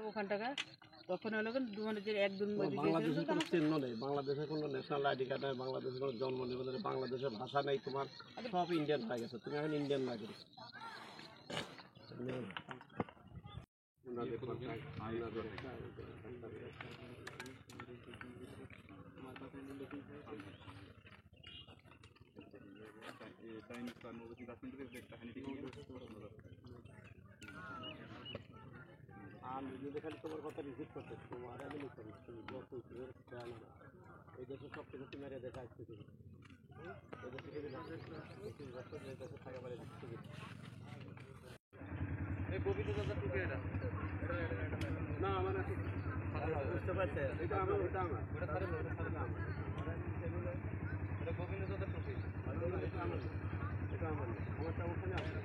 ওখানটাকা তখন হলো মানে যে একদিন বাংলাদেশের কোনো চিহ্ন নেই, বাংলাদেশের কোনো ন্যাশনাল আইডি কার্ড নেই, বাংলাদেশের কোনো জন্ম নিবন্ধন, বাংলাদেশের ভাষা নেই, তোমার সব ইন্ডিয়ান হয়ে গেছে, তুমি এখন ইন্ডিয়ান নাগরিক। আমি যদি খালি তোমার কথা রিসিভ করতে তোমার আমি নিতে এই দেশে সব কিছু তুমি আর এদেশে আসতে তুমি থাকা পারে না মানে বুঝতে পারছে এটা আমার ওটা আমার এটা আমার আমারটা ওখানে আছে।